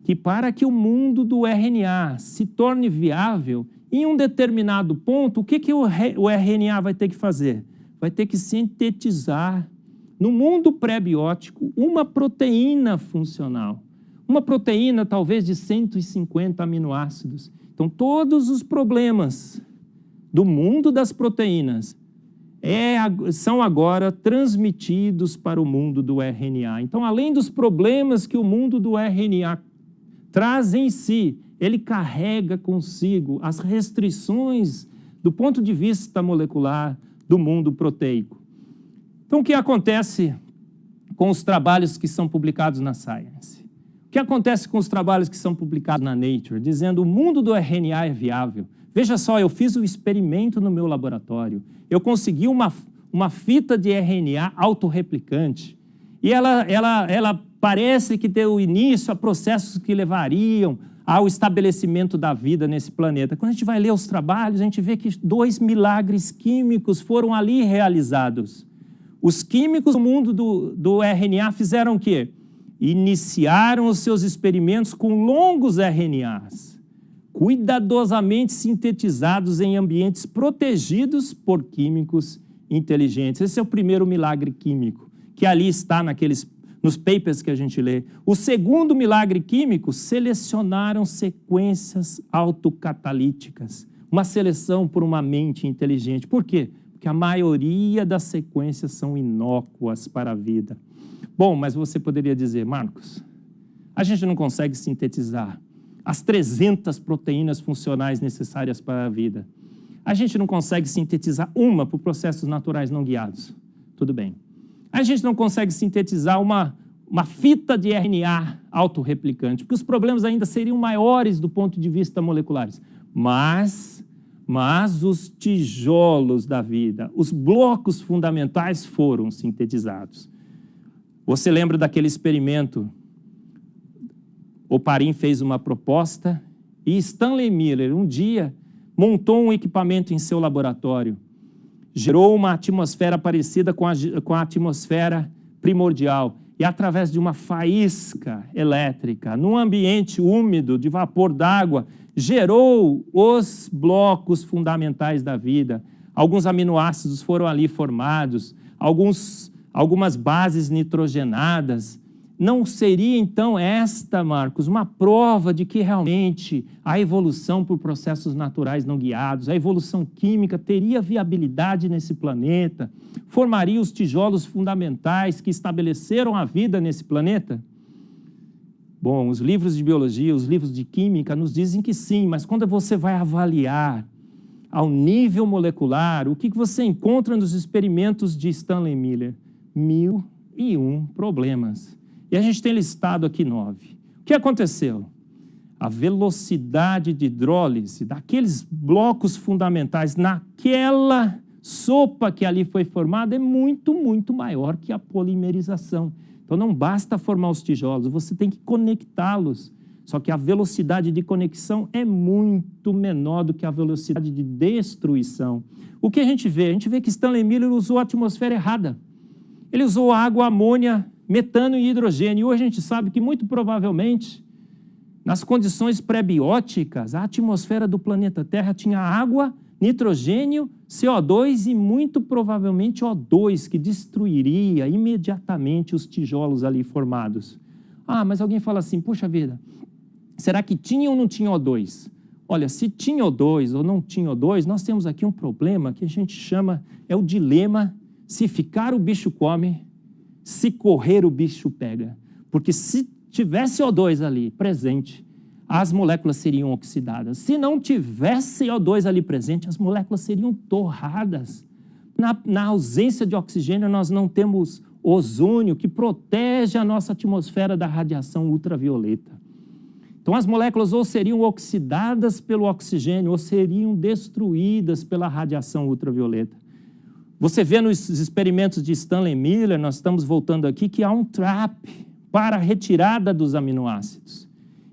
Que para que o mundo do RNA se torne viável, em um determinado ponto, o que o RNA vai ter que fazer? Vai ter que sintetizar, no mundo pré-biótico, uma proteína funcional. Uma proteína, talvez, de 150 aminoácidos. Então, todos os problemas do mundo das proteínas são agora transmitidos para o mundo do RNA. Então, além dos problemas que o mundo do RNA traz em si, ele carrega consigo as restrições do ponto de vista molecular do mundo proteico. Então, o que acontece com os trabalhos que são publicados na Science? O que acontece com os trabalhos que são publicados na Nature, dizendo o mundo do RNA é viável? Veja só, eu fiz o experimento no meu laboratório, eu consegui uma fita de RNA autorreplicante, e ela parece que deu início a processos que levariam ao estabelecimento da vida nesse planeta. Quando a gente vai ler os trabalhos, a gente vê que 2 milagres químicos foram ali realizados. Os químicos do mundo do RNA fizeram o quê? Iniciaram os seus experimentos com longos RNAs, cuidadosamente sintetizados em ambientes protegidos por químicos inteligentes. Esse é o primeiro milagre químico, que ali está nos papers que a gente lê. O segundo milagre químico, selecionaram sequências autocatalíticas, uma seleção por uma mente inteligente. Por quê? Porque a maioria das sequências são inócuas para a vida. Bom, mas você poderia dizer, Marcos, a gente não consegue sintetizar as 300 proteínas funcionais necessárias para a vida. A gente não consegue sintetizar uma por processos naturais não guiados. Tudo bem. A gente não consegue sintetizar uma fita de RNA autorreplicante, porque os problemas ainda seriam maiores do ponto de vista moleculares. Mas os tijolos da vida, os blocos fundamentais foram sintetizados. Você lembra daquele experimento? Oparin fez uma proposta e Stanley Miller, um dia, montou um equipamento em seu laboratório, gerou uma atmosfera parecida com a atmosfera primordial e, através de uma faísca elétrica, num ambiente úmido de vapor d'água, gerou os blocos fundamentais da vida. Alguns aminoácidos foram ali formados, algumas bases nitrogenadas. Não seria, então, esta, Marcos, uma prova de que realmente a evolução por processos naturais não guiados, a evolução química teria viabilidade nesse planeta, formaria os tijolos fundamentais que estabeleceram a vida nesse planeta? Bom, os livros de biologia, os livros de química nos dizem que sim, mas quando você vai avaliar ao nível molecular, o que você encontra nos experimentos de Stanley Miller? 1001 problemas. E a gente tem listado aqui 9. O que aconteceu? A velocidade de hidrólise daqueles blocos fundamentais naquela sopa que ali foi formada é muito, muito maior que a polimerização. Então não basta formar os tijolos, você tem que conectá-los. Só que a velocidade de conexão é muito menor do que a velocidade de destruição. O que a gente vê? A gente vê que Stanley Miller usou a atmosfera errada. Ele usou água, amônia, metano e hidrogênio. E hoje a gente sabe que, muito provavelmente, nas condições pré-bióticas, a atmosfera do planeta Terra tinha água, nitrogênio, CO2 e, muito provavelmente, O2, que destruiria imediatamente os tijolos ali formados. Ah, mas alguém fala assim, poxa vida, será que tinha ou não tinha O2? Olha, se tinha O2 ou não tinha O2, nós temos aqui um problema que a gente chama, é o dilema, se ficar o bicho come, Se correr, o bicho pega. Porque se tivesse CO2 ali presente, as moléculas seriam oxidadas. Se não tivesse CO2 ali presente, as moléculas seriam torradas. Na ausência de oxigênio, nós não temos ozônio, que protege a nossa atmosfera da radiação ultravioleta. Então, as moléculas ou seriam oxidadas pelo oxigênio, ou seriam destruídas pela radiação ultravioleta. Você vê nos experimentos de Stanley Miller, nós estamos voltando aqui, que há um trap para a retirada dos aminoácidos.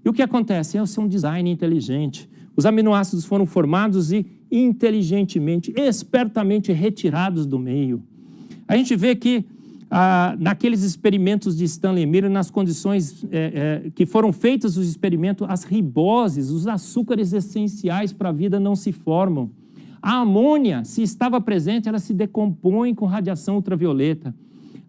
E o que acontece? Esse é um design inteligente. Os aminoácidos foram formados e inteligentemente, espertamente retirados do meio. A gente vê que naqueles experimentos de Stanley Miller, nas condições que foram feitos os experimentos, as riboses, os açúcares essenciais para a vida não se formam. A amônia, se estava presente, ela se decompõe com radiação ultravioleta.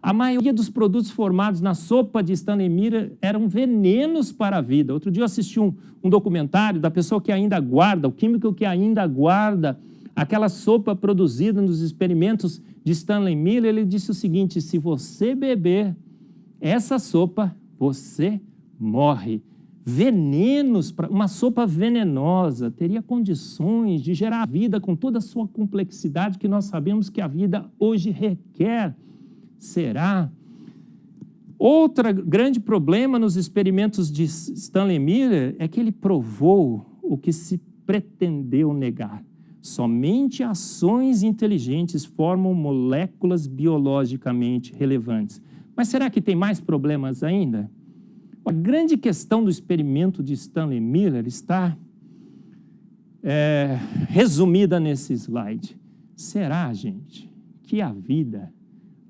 A maioria dos produtos formados na sopa de Stanley Miller eram venenos para a vida. Outro dia eu assisti um documentário da pessoa que ainda guarda, o químico que ainda guarda aquela sopa produzida nos experimentos de Stanley Miller. Ele disse o seguinte: se você beber essa sopa, você morre. Venenos, uma sopa venenosa, teria condições de gerar vida com toda a sua complexidade que nós sabemos que a vida hoje requer. Será? Outro grande problema nos experimentos de Stanley Miller é que ele provou o que se pretendeu negar. Somente ações inteligentes formam moléculas biologicamente relevantes. Mas será que tem mais problemas ainda? A grande questão do experimento de Stanley Miller está resumida nesse slide. Será, gente, que a vida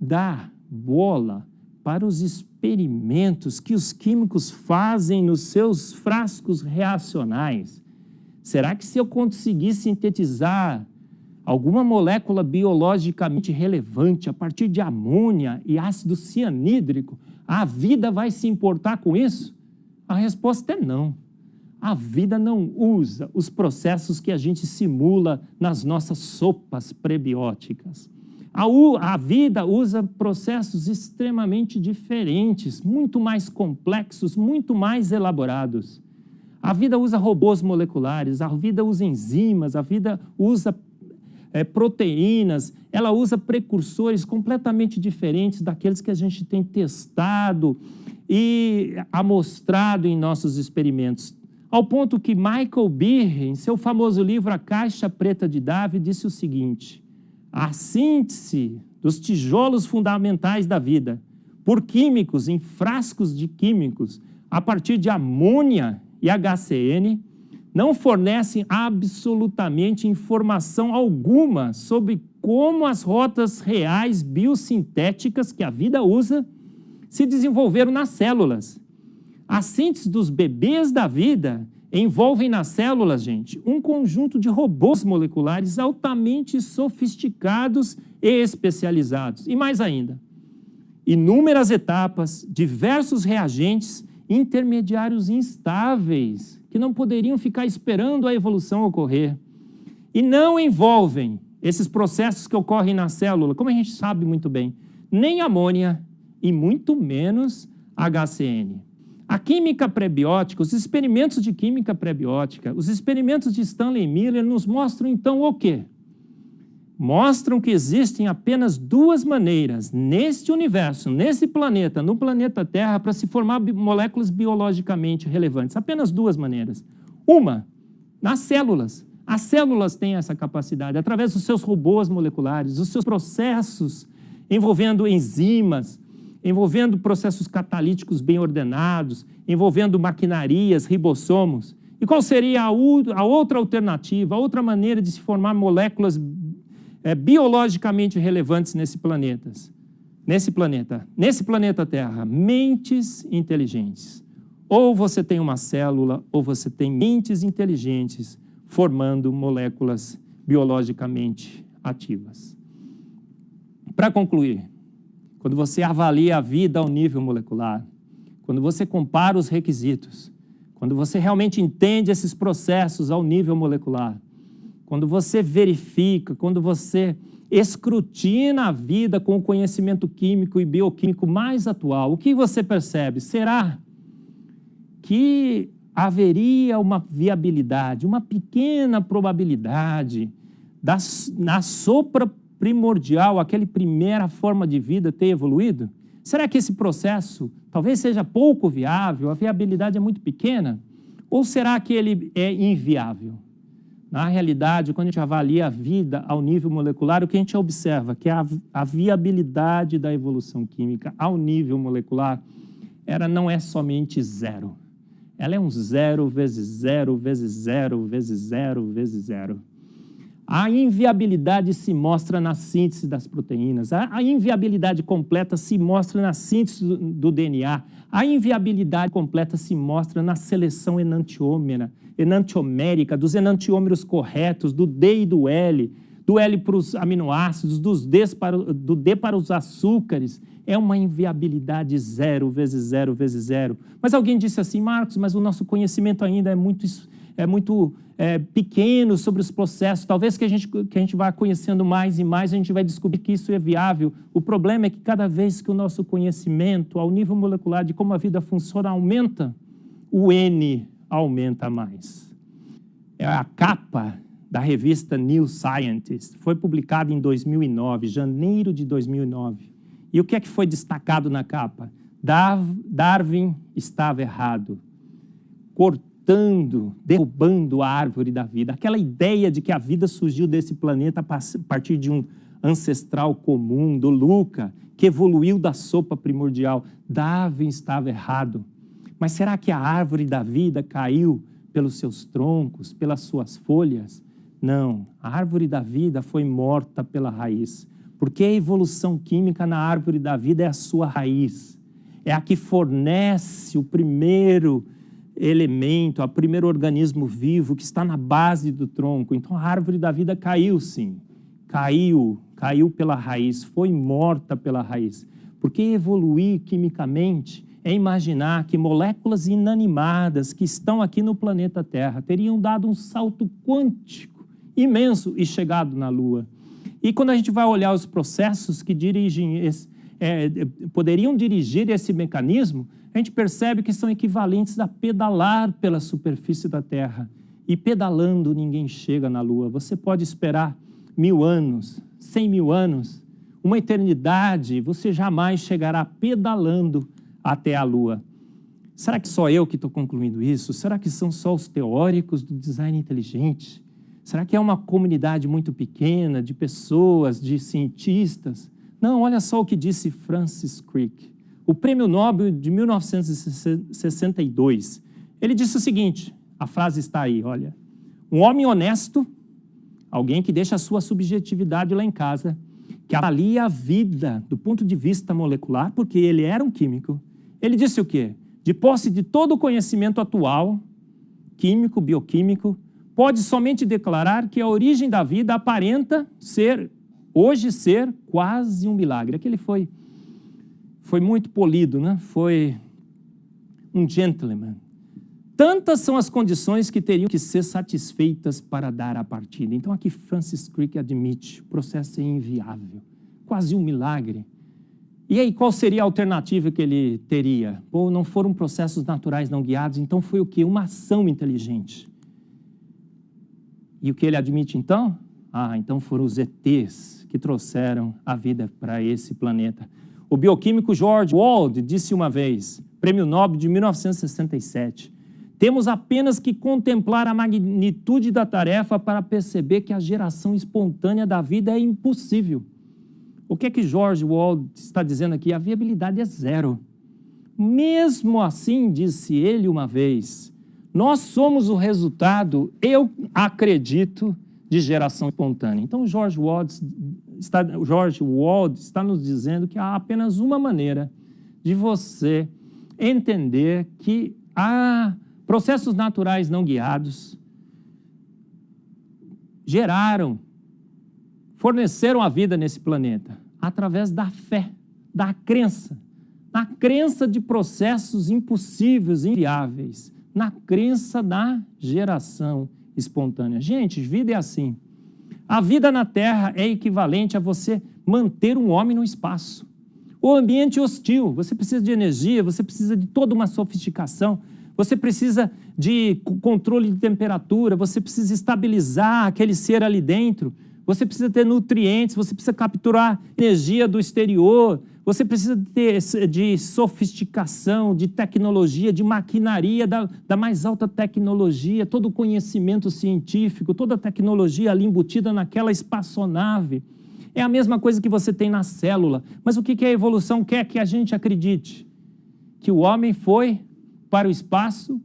dá bola para os experimentos que os químicos fazem nos seus frascos reacionais? Será que se eu conseguir sintetizar alguma molécula biologicamente relevante a partir de amônia e ácido cianídrico, a vida vai se importar com isso? A resposta é não. A vida não usa os processos que a gente simula nas nossas sopas prebióticas. A vida usa processos extremamente diferentes, muito mais complexos, muito mais elaborados. A vida usa robôs moleculares, a vida usa enzimas, a vida usa proteínas, ela usa precursores completamente diferentes daqueles que a gente tem testado e amostrado em nossos experimentos. Ao ponto que Michael Behe, em seu famoso livro A Caixa Preta de Davy, disse o seguinte: a síntese dos tijolos fundamentais da vida por químicos em frascos de químicos a partir de amônia e HCN não fornecem absolutamente informação alguma sobre como as rotas reais biosintéticas que a vida usa se desenvolveram nas células. A síntese dos bebês da vida envolvem nas células, gente, um conjunto de robôs moleculares altamente sofisticados e especializados. E mais ainda, inúmeras etapas, diversos reagentes, intermediários instáveis, que não poderiam ficar esperando a evolução ocorrer. E não envolvem esses processos que ocorrem na célula, como a gente sabe muito bem, nem amônia e muito menos HCN. A química prebiótica, os experimentos de química prebiótica, os experimentos de Stanley Miller nos mostram então o quê? Mostram que existem apenas duas maneiras neste universo, nesse planeta, no planeta Terra, para se formar moléculas biologicamente relevantes. Apenas duas maneiras. Uma, nas células. As células têm essa capacidade, através dos seus robôs moleculares, dos seus processos envolvendo enzimas, envolvendo processos catalíticos bem ordenados, envolvendo maquinarias, ribossomos. E qual seria a outra alternativa, a outra maneira de se formar moléculas biologicamente relevantes nesse planeta Terra? Mentes inteligentes. Ou você tem uma célula, ou você tem mentes inteligentes formando moléculas biologicamente ativas. Para concluir, quando você avalia a vida ao nível molecular, quando você compara os requisitos, quando você realmente entende esses processos ao nível molecular, quando você verifica, quando você escrutina a vida com o conhecimento químico e bioquímico mais atual, o que você percebe? Será que haveria uma viabilidade, uma pequena probabilidade na sopa primordial, aquela primeira forma de vida ter evoluído? Será que esse processo talvez seja pouco viável, a viabilidade é muito pequena? Ou será que ele é inviável? Na realidade, quando a gente avalia a vida ao nível molecular, o que a gente observa é que a viabilidade da evolução química ao nível molecular, ela não é somente zero. Ela é um zero vezes zero vezes zero vezes zero vezes zero. A inviabilidade se mostra na síntese das proteínas. A inviabilidade completa se mostra na síntese do DNA. A inviabilidade completa se mostra na seleção enantiomérica, dos enantiômeros corretos, do D e do L para os aminoácidos, do D para os açúcares. É uma inviabilidade zero vezes zero vezes zero. Mas alguém disse assim, Marcos, mas o nosso conhecimento ainda é muito pequeno sobre os processos. Talvez que a gente vá conhecendo mais e mais, a gente vai descobrir que isso é viável. O problema é que cada vez que o nosso conhecimento ao nível molecular de como a vida funciona aumenta, o N aumenta mais. A capa da revista New Scientist foi publicada em 2009, janeiro de 2009. E o que é que foi destacado na capa? Darwin estava errado, derrubando a árvore da vida. Aquela ideia de que a vida surgiu desse planeta a partir de um ancestral comum, do Luca, que evoluiu da sopa primordial. Darwin estava errado. Mas será que a árvore da vida caiu pelos seus troncos, pelas suas folhas? Não, a árvore da vida foi morta pela raiz. Porque a evolução química na árvore da vida é a sua raiz. É a que fornece o primeiro elemento, o primeiro organismo vivo que está na base do tronco. Então a árvore da vida caiu, sim. Caiu pela raiz, foi morta pela raiz. Porque evoluir quimicamente é imaginar que moléculas inanimadas que estão aqui no planeta Terra teriam dado um salto quântico imenso e chegado na Lua. E quando a gente vai olhar os processos que poderiam dirigir esse mecanismo, a gente percebe que são equivalentes a pedalar pela superfície da Terra. E pedalando ninguém chega na Lua. Você pode esperar 1000 anos, 100 mil anos, uma eternidade, você jamais chegará pedalando até a Lua. Será que só eu que estou concluindo isso? Será que são só os teóricos do design inteligente? Será que é uma comunidade muito pequena de pessoas, de cientistas? Não, olha só o que disse Francis Crick, o Prêmio Nobel de 1962. Ele disse o seguinte, a frase está aí, olha. Um homem honesto, alguém que deixa a sua subjetividade lá em casa, que avalia a vida do ponto de vista molecular, porque ele era um químico. Ele disse o quê? De posse de todo o conhecimento atual, químico, bioquímico, pode somente declarar que a origem da vida aparenta hoje ser quase um milagre. Aquele foi muito polido, né? Foi um gentleman. Tantas são as condições que teriam que ser satisfeitas para dar a partida. Então aqui Francis Crick admite, o processo é inviável, quase um milagre. E aí qual seria a alternativa que ele teria? Bom, não foram processos naturais não guiados, então foi o quê? Uma ação inteligente. E o que ele admite então? Então foram os ETs que trouxeram a vida para esse planeta. O bioquímico George Wald disse uma vez, Prêmio Nobel de 1967, temos apenas que contemplar a magnitude da tarefa para perceber que a geração espontânea da vida é impossível. O que é que George Wald está dizendo aqui? A viabilidade é zero. Mesmo assim, disse ele uma vez, nós somos o resultado, eu acredito, de geração espontânea. Então, George Wald está nos dizendo que há apenas uma maneira de você entender que há processos naturais não guiados forneceram a vida nesse planeta através da fé, da crença, na crença de processos impossíveis, inviáveis, na crença da geração espontânea. Gente, vida é assim. A vida na Terra é equivalente a você manter um homem no espaço. O ambiente hostil, você precisa de energia, você precisa de toda uma sofisticação, você precisa de controle de temperatura, você precisa estabilizar aquele ser ali dentro, você precisa ter nutrientes, você precisa capturar energia do exterior, você precisa ter de sofisticação, de tecnologia, de maquinaria, da mais alta tecnologia, todo o conhecimento científico, toda a tecnologia ali embutida naquela espaçonave. É a mesma coisa que você tem na célula. Mas o que a evolução quer que a gente acredite? Que o homem foi para o espaço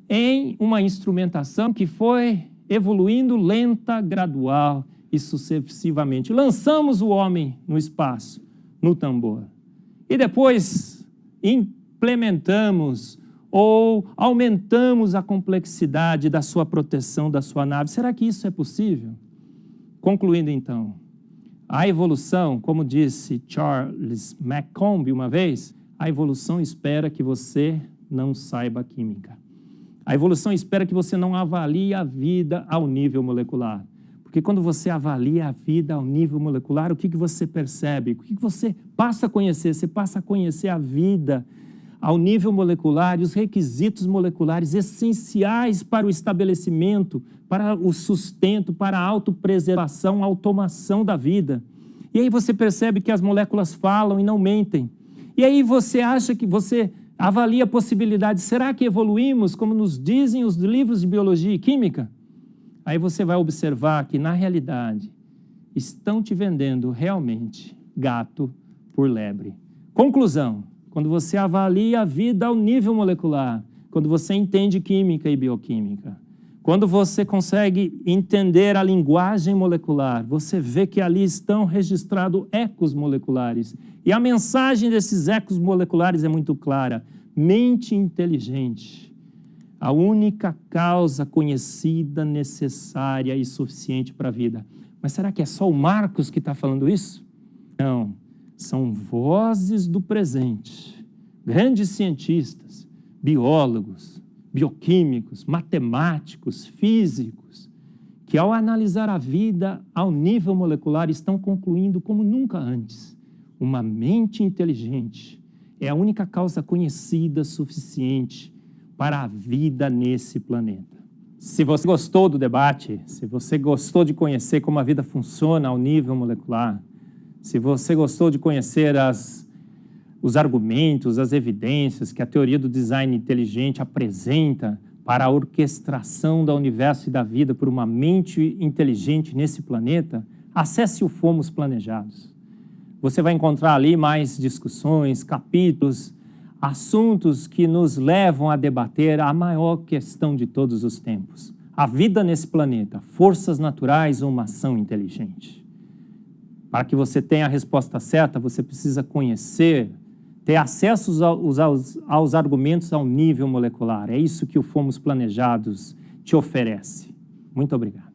em uma instrumentação que foi evoluindo lenta, gradual e sucessivamente. Lançamos o homem no espaço, no tambor. E depois implementamos ou aumentamos a complexidade da sua proteção, da sua nave. Será que isso é possível? Concluindo então, a evolução, como disse Charles McComb uma vez, a evolução espera que você não saiba química. A evolução espera que você não avalie a vida ao nível molecular. Porque quando você avalia a vida ao nível molecular, o que você percebe? O que você passa a conhecer? Você passa a conhecer a vida ao nível molecular e os requisitos moleculares essenciais para o estabelecimento, para o sustento, para a autopreservação, a automação da vida. E aí você percebe que as moléculas falam e não mentem. E aí você acha que você avalia a possibilidade, será que evoluímos como nos dizem os livros de biologia e química? Aí você vai observar que, na realidade, estão te vendendo realmente gato por lebre. Conclusão, quando você avalia a vida ao nível molecular, quando você entende química e bioquímica, quando você consegue entender a linguagem molecular, você vê que ali estão registrados ecos moleculares. E a mensagem desses ecos moleculares é muito clara. Mente inteligente. A única causa conhecida, necessária e suficiente para a vida. Mas será que é só o Marcos que está falando isso? Não, são vozes do presente. Grandes cientistas, biólogos, bioquímicos, matemáticos, físicos, que ao analisar a vida ao nível molecular estão concluindo como nunca antes. Uma mente inteligente é a única causa conhecida suficiente para a vida nesse planeta. Se você gostou do debate, se você gostou de conhecer como a vida funciona ao nível molecular, se você gostou de conhecer os argumentos, as evidências que a teoria do design inteligente apresenta para a orquestração do universo e da vida por uma mente inteligente nesse planeta, acesse o Fomos Planejados. Você vai encontrar ali mais discussões, capítulos, assuntos que nos levam a debater a maior questão de todos os tempos. A vida nesse planeta, forças naturais ou uma ação inteligente? Para que você tenha a resposta certa, você precisa conhecer, ter acesso aos argumentos ao nível molecular. É isso que o Fomos Planejados te oferece. Muito obrigado.